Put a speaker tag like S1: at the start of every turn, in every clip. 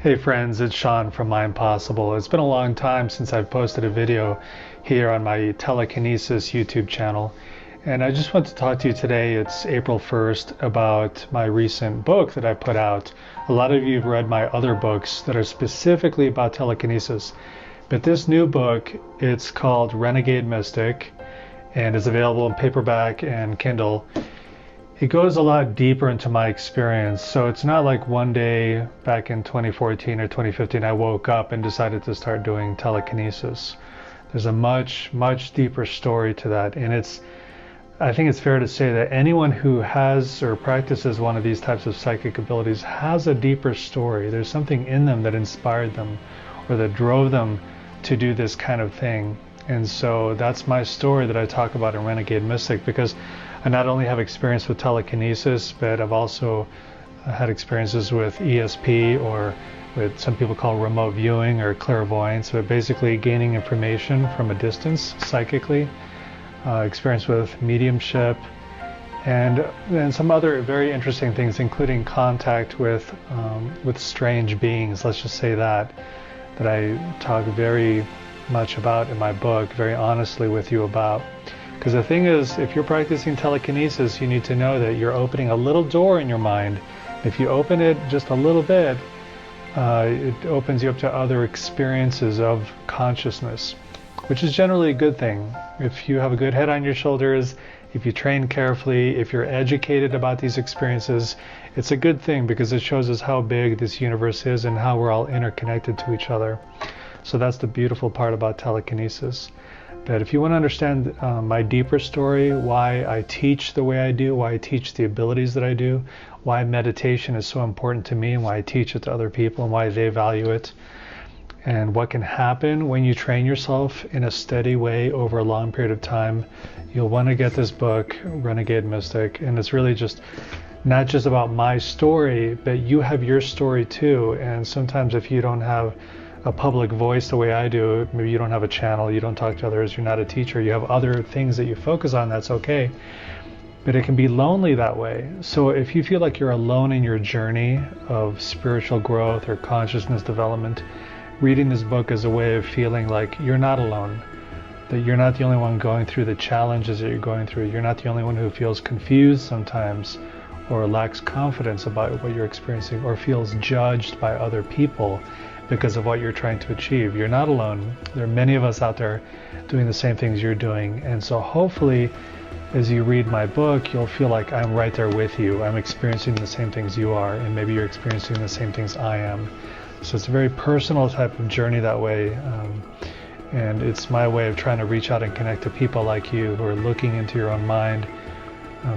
S1: Hey friends, it's Sean from Mind Possible. It's been a long time since I've posted a video here on my telekinesis YouTube channel, and I just want to talk to you today. It's April 1st about my recent book that I put out. A lot of you have read my other books that are specifically about telekinesis, but this new book, it's called Renegade Mystic and is available in paperback and Kindle. It goes a lot deeper into my experience. So it's not like one day back in 2014 or 2015 I woke up and decided to start doing telekinesis. There's a much deeper story to that, and I think it's fair to say that anyone who has or practices one of these types of psychic abilities has a deeper story. There's something in them that inspired them or that drove them to do this kind of thing. And so that's my story that I talk about in Renegade Mystic, because I not only have experience with telekinesis, but I've also had experiences with ESP, or what some people call remote viewing or clairvoyance, but basically gaining information from a distance psychically, experience with mediumship, and some other very interesting things, including contact with strange beings, let's just say that I talk very much about in my book, very honestly with you about. Because the thing is, if you're practicing telekinesis, you need to know that you're opening a little door in your mind. If you open it just a little bit, it opens you up to other experiences of consciousness, which is generally a good thing. If you have a good head on your shoulders, if you train carefully, if you're educated about these experiences, it's a good thing, because it shows us how big this universe is and how we're all interconnected to each other. So that's the beautiful part about telekinesis. But if you want to understand my deeper story, why I teach the way I do, why I teach the abilities that I do, why meditation is so important to me, and why I teach it to other people, and why they value it, and what can happen when you train yourself in a steady way over a long period of time, you'll want to get this book, Renegade Mystic. And it's really just not just about my story, but you have your story too. And sometimes if you don't have a public voice the way I do, maybe you don't have a channel, you don't talk to others, you're not a teacher, you have other things that you focus on, that's okay. But it can be lonely that way. So if you feel like you're alone in your journey of spiritual growth or consciousness development, reading this book is a way of feeling like you're not alone, that you're not the only one going through the challenges that you're going through. You're not the only one who feels confused sometimes, or lacks confidence about what you're experiencing, or feels judged by other people because of what you're trying to achieve. You're not alone. There are many of us out there doing the same things you're doing. And so hopefully, as you read my book, you'll feel like I'm right there with you. I'm experiencing the same things you are, and maybe you're experiencing the same things I am. So it's a very personal type of journey that way. And it's my way of trying to reach out and connect to people like you who are looking into your own mind.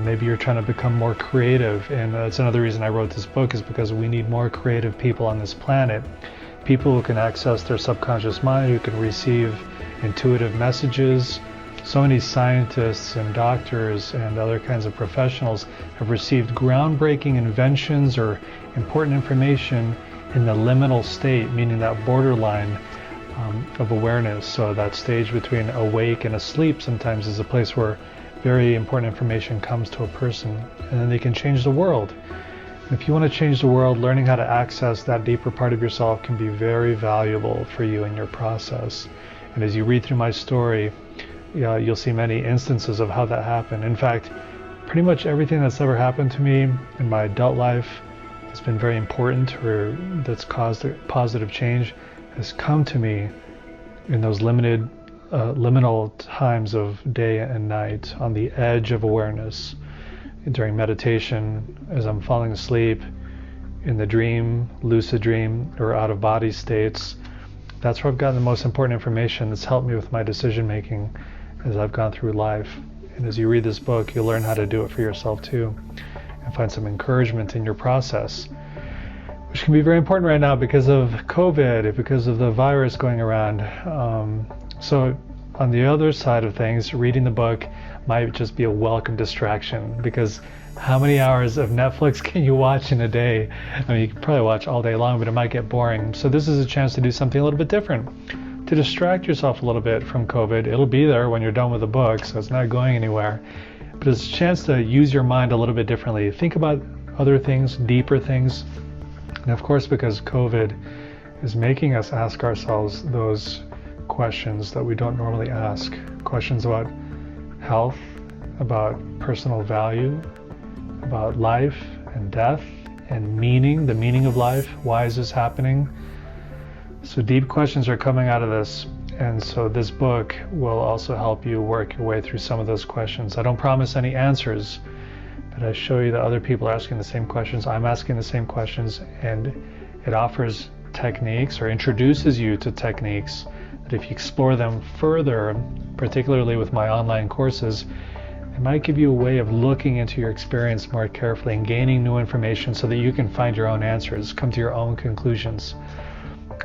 S1: Maybe you're trying to become more creative. And that's another reason I wrote this book, is because we need more creative people on this planet. People who can access their subconscious mind, who can receive intuitive messages. So many scientists and doctors and other kinds of professionals have received groundbreaking inventions or important information in the liminal state, meaning that borderline of awareness. So that stage between awake and asleep sometimes is a place where very important information comes to a person, and then they can change the world. If you want to change the world, learning how to access that deeper part of yourself can be very valuable for you in your process. And as you read through my story, you'll see many instances of how that happened. In fact, pretty much everything that's ever happened to me in my adult life that's been very important, or that's caused a positive change, has come to me in those liminal times of day and night, on the edge of awareness, during meditation, as I'm falling asleep, in the dream, lucid dream, or out of body states. That's where I've gotten the most important information that's helped me with my decision making as I've gone through life. And as you read this book, you'll learn how to do it for yourself too, and find some encouragement in your process, which can be very important right now because of COVID, because of the virus going around. So on the other side of things, reading the book might just be a welcome distraction, because how many hours of Netflix can you watch in a day? I mean, you can probably watch all day long, but it might get boring. So this is a chance to do something a little bit different, to distract yourself a little bit from COVID. It'll be there when you're done with the book, so it's not going anywhere. But it's a chance to use your mind a little bit differently. Think about other things, deeper things, And of course, because COVID is making us ask ourselves those questions that we don't normally ask. Questions about health, about personal value, about life and death and meaning, the meaning of life. Why is this happening? So deep questions are coming out of this. And so this book will also help you work your way through some of those questions. I don't promise any answers, but I show you that other people are asking the same questions. I'm asking the same questions, and it offers techniques or introduces you to techniques that if you explore them further, particularly with my online courses, it might give you a way of looking into your experience more carefully and gaining new information so that you can find your own answers, come to your own conclusions.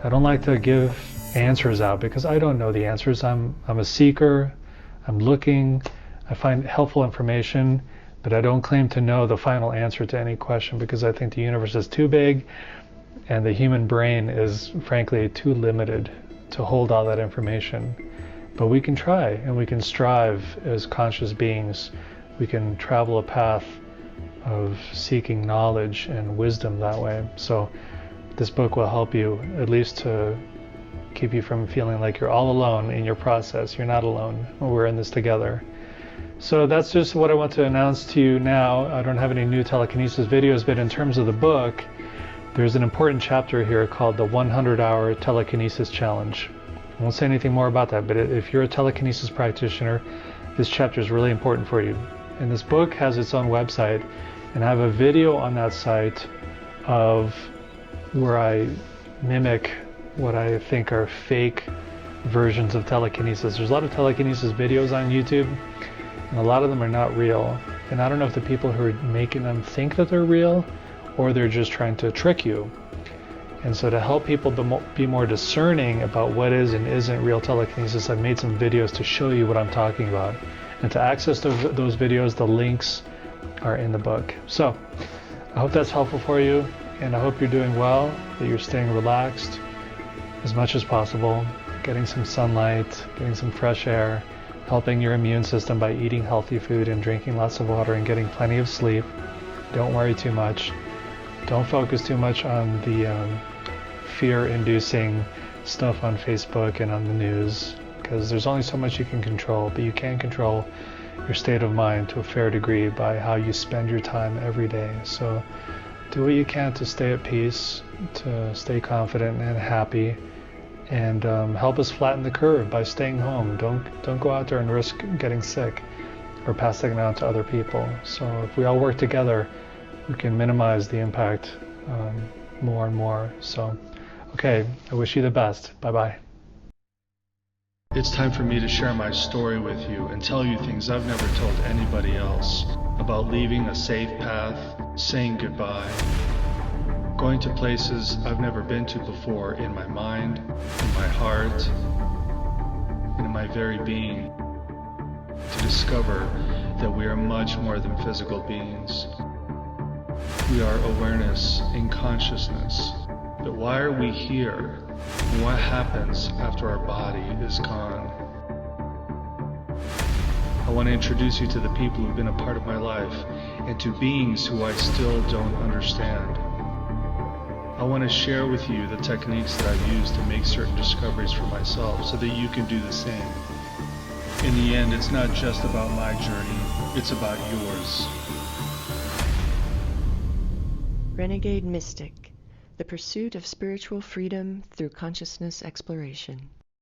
S1: I don't like to give answers out because I don't know the answers. I'm a seeker. I'm looking. I find helpful information, but I don't claim to know the final answer to any question because I think the universe is too big and the human brain is frankly too limited to hold all that information. But we can try and we can strive as conscious beings. We can travel a path of seeking knowledge and wisdom that way. So this book will help you at least to keep you from feeling like you're all alone in your process. You're not alone. We're in this together. So that's just what I want to announce to you now. I don't have any new telekinesis videos, but in terms of the book, there's an important chapter here called the 100-Hour Telekinesis Challenge. I won't say anything more about that, but if you're a telekinesis practitioner, this chapter is really important for you. And this book has its own website, and I have a video on that site of where I mimic what I think are fake versions of telekinesis. There's a lot of telekinesis videos on YouTube, and a lot of them are not real. And I don't know if the people who are making them think that they're real, or they're just trying to trick you. And so to help people be more discerning about what is and isn't real telekinesis, I've made some videos to show you what I'm talking about. And to access those videos, the links are in the book. So I hope that's helpful for you, and I hope you're doing well, that you're staying relaxed as much as possible, getting some sunlight, getting some fresh air, helping your immune system by eating healthy food and drinking lots of water and getting plenty of sleep. Don't worry too much. Don't focus too much on the fear-inducing stuff on Facebook and on the news, because there's only so much you can control, but you can control your state of mind to a fair degree by how you spend your time every day. So do what you can to stay at peace, to stay confident and happy, and help us flatten the curve by staying home. Don't go out there and risk getting sick or passing it on to other people. So if we all work together, we can minimize the impact more and more. So, okay, I wish you the best. Bye-bye. It's time for me to share my story with you and tell you things I've never told anybody else about leaving a safe path, saying goodbye, going to places I've never been to before in my mind, in my heart, and in my very being, to discover that we are much more than physical beings. We are awareness in consciousness. But why are we here? And what happens after our body is gone? I want to introduce you to the people who've been a part of my life and to beings who I still don't understand. I want to share with you the techniques that I've used to make certain discoveries for myself so that you can do the same. In the end, it's not just about my journey, it's about yours.
S2: Renegade Mystic, the pursuit of spiritual freedom through consciousness exploration.